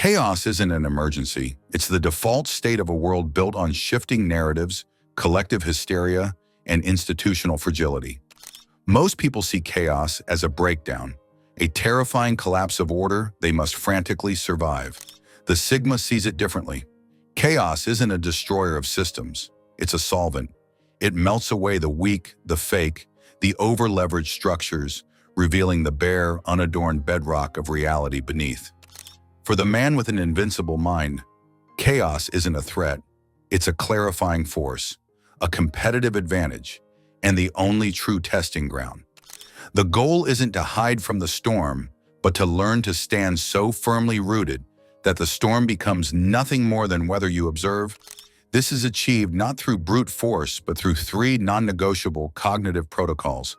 Chaos isn't an emergency. It's the default state of a world built on shifting narratives, collective hysteria, and institutional fragility. Most people see chaos as a breakdown, a terrifying collapse of order they must frantically survive. The Sigma sees it differently. Chaos isn't a destroyer of systems. It's a solvent. It melts away the weak, the fake, the over-leveraged structures, revealing the bare, unadorned bedrock of reality beneath. For the man with an invincible mind, chaos isn't a threat. It's a clarifying force, a competitive advantage, and the only true testing ground. The goal isn't to hide from the storm, but to learn to stand so firmly rooted that the storm becomes nothing more than weather you observe. This is achieved not through brute force, but through three non-negotiable cognitive protocols.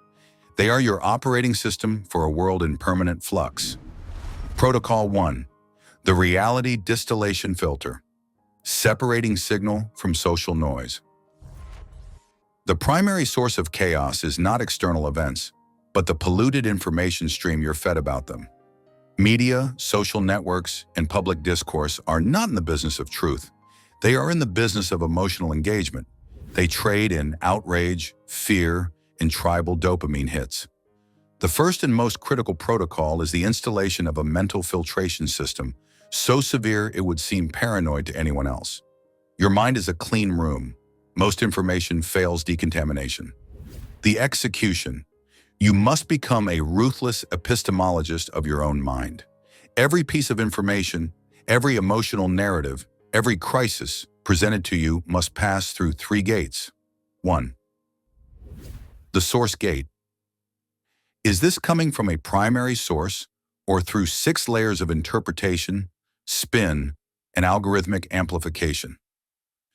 They are your operating system for a world in permanent flux. Protocol 1. The Reality Distillation Filter. Separating signal from social noise. The primary source of chaos is not external events, but the polluted information stream you're fed about them. Media, social networks, and public discourse are not in the business of truth. They are in the business of emotional engagement. They trade in outrage, fear, and tribal dopamine hits. The first and most critical protocol is the installation of a mental filtration system, so severe it would seem paranoid to anyone else. Your mind is a clean room. Most information fails decontamination. The execution. You must become a ruthless epistemologist of your own mind. Every piece of information, every emotional narrative, every crisis presented to you must pass through three gates. 1. The source gate. Is this coming from a primary source or through 6 layers of interpretation, spin, and algorithmic amplification?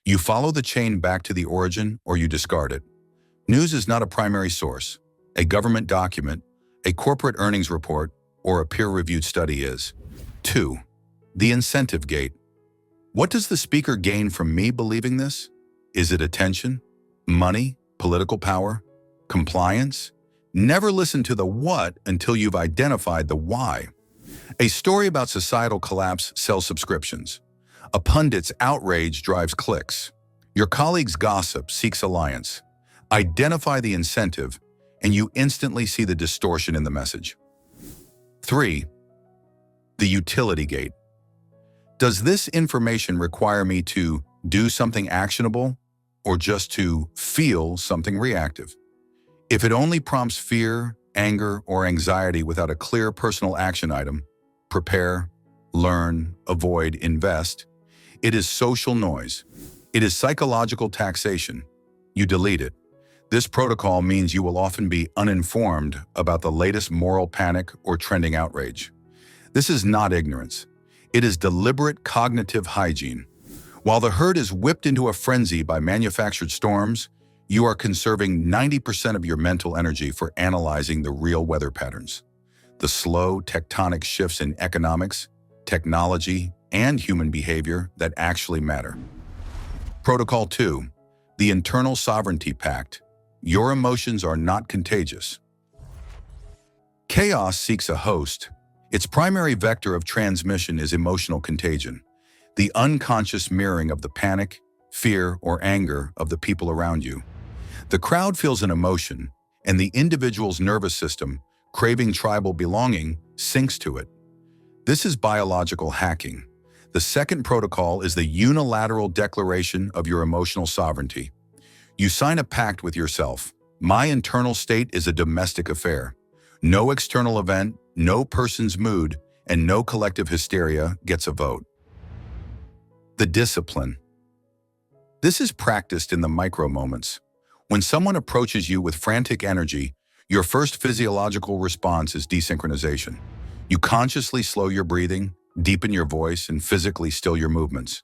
You follow the chain back to the origin or you discard it. News is not a primary source. A government document, a corporate earnings report, or a peer-reviewed study is. 2. The incentive gate. What does the speaker gain from me believing this? Is it attention, money, political power, compliance? Never listen to the what until you've identified the why. A story about societal collapse sells subscriptions. A pundit's outrage drives clicks. Your colleague's gossip seeks alliance. Identify the incentive, and you instantly see the distortion in the message. 3. The utility gate. Does this information require me to do something actionable or just to feel something reactive? If it only prompts fear, anger, or anxiety without a clear personal action item, prepare, learn, avoid, invest, it is social noise. It is psychological taxation. You delete it. This protocol means you will often be uninformed about the latest moral panic or trending outrage. This is not ignorance. It is deliberate cognitive hygiene. While the herd is whipped into a frenzy by manufactured storms, you are conserving 90% of your mental energy for analyzing the real weather patterns, the slow tectonic shifts in economics, technology, and human behavior that actually matter. Protocol 2. The Internal Sovereignty Pact. Your emotions are not contagious. Chaos seeks a host. Its primary vector of transmission is emotional contagion, the unconscious mirroring of the panic, fear, or anger of the people around you. The crowd feels an emotion, and the individual's nervous system, craving tribal belonging, syncs to it. This is biological hacking. The second protocol is the unilateral declaration of your emotional sovereignty. You sign a pact with yourself. My internal state is a domestic affair. No external event, no person's mood, and no collective hysteria gets a vote. The discipline. This is practiced in the micro moments. When someone approaches you with frantic energy, your first physiological response is desynchronization. You consciously slow your breathing, deepen your voice, and physically still your movements.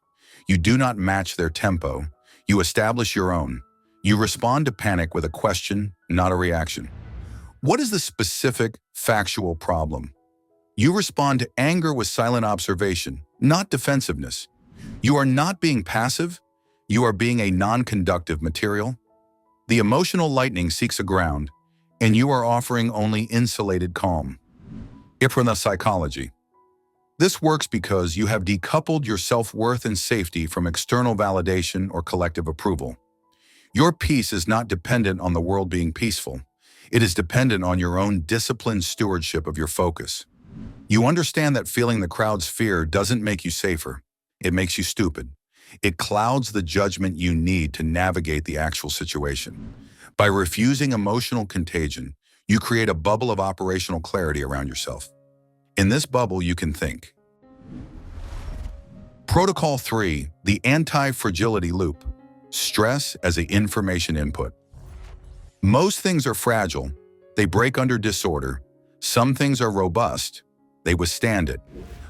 You do not match their tempo. You establish your own. You respond to panic with a question, not a reaction. What is the specific, factual problem? You respond to anger with silent observation, not defensiveness. You are not being passive. You are being a non-conductive material. The emotional lightning seeks a ground, and you are offering only insulated calm. From the psychology. This works because you have decoupled your self-worth and safety from external validation or collective approval. Your peace is not dependent on the world being peaceful. It is dependent on your own disciplined stewardship of your focus. You understand that feeling the crowd's fear doesn't make you safer. It makes you stupid. It clouds the judgment you need to navigate the actual situation. By refusing emotional contagion, you create a bubble of operational clarity around yourself. In this bubble, you can think. Protocol 3, the Antifragility Loop. Stress as an information input. Most things are fragile. They break under disorder. Some things are robust. They withstand it.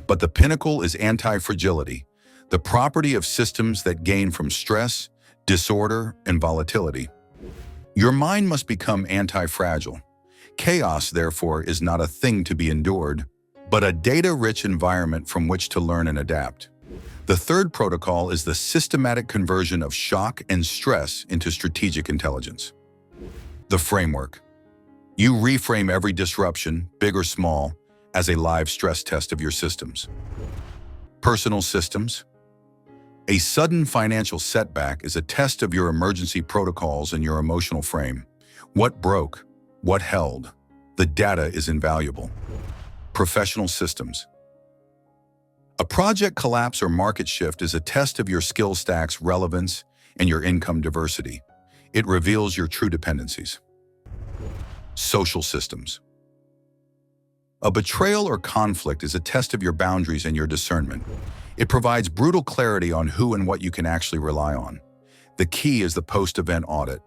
But the pinnacle is antifragility, the property of systems that gain from stress, disorder, and volatility. Your mind must become anti-fragile. Chaos, therefore, is not a thing to be endured, but a data-rich environment from which to learn and adapt. The third protocol is the systematic conversion of shock and stress into strategic intelligence. The framework. You reframe every disruption, big or small, as a live stress test of your systems. Personal systems. A sudden financial setback is a test of your emergency protocols and your emotional frame. What broke? What held? The data is invaluable. Professional systems. A project collapse or market shift is a test of your skill stack's relevance and your income diversity. It reveals your true dependencies. Social systems. A betrayal or conflict is a test of your boundaries and your discernment. It provides brutal clarity on who and what you can actually rely on. The key is the post-event audit.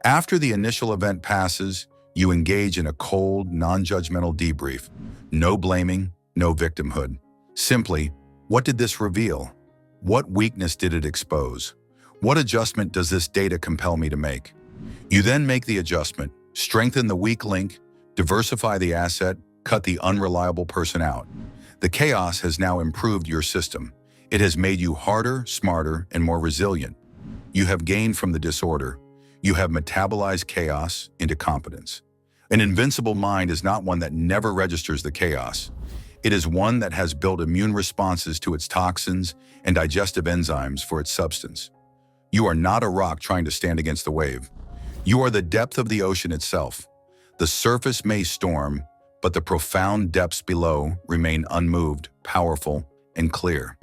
After the initial event passes, you engage in a cold, non-judgmental debrief. No blaming, no victimhood. Simply, what did this reveal? What weakness did it expose? What adjustment does this data compel me to make? You then make the adjustment, strengthen the weak link, diversify the asset, cut the unreliable person out. The chaos has now improved your system. It has made you harder, smarter, and more resilient. You have gained from the disorder. You have metabolized chaos into competence. An invincible mind is not one that never registers the chaos. It is one that has built immune responses to its toxins and digestive enzymes for its substance. You are not a rock trying to stand against the wave. You are the depth of the ocean itself. The surface may storm, but the profound depths below remain unmoved, powerful, and clear.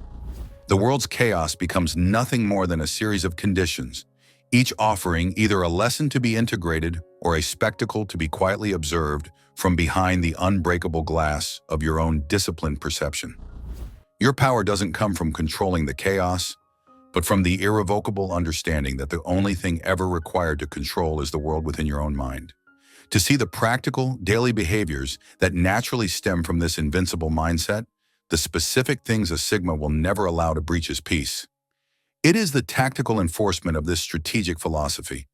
The world's chaos becomes nothing more than a series of conditions, each offering either a lesson to be integrated or a spectacle to be quietly observed from behind the unbreakable glass of your own disciplined perception. Your power doesn't come from controlling the chaos, but from the irrevocable understanding that the only thing ever required to control is the world within your own mind. To see the practical, daily behaviors that naturally stem from this invincible mindset, the specific things a Sigma will never allow to breach his peace. It is the tactical enforcement of this strategic philosophy,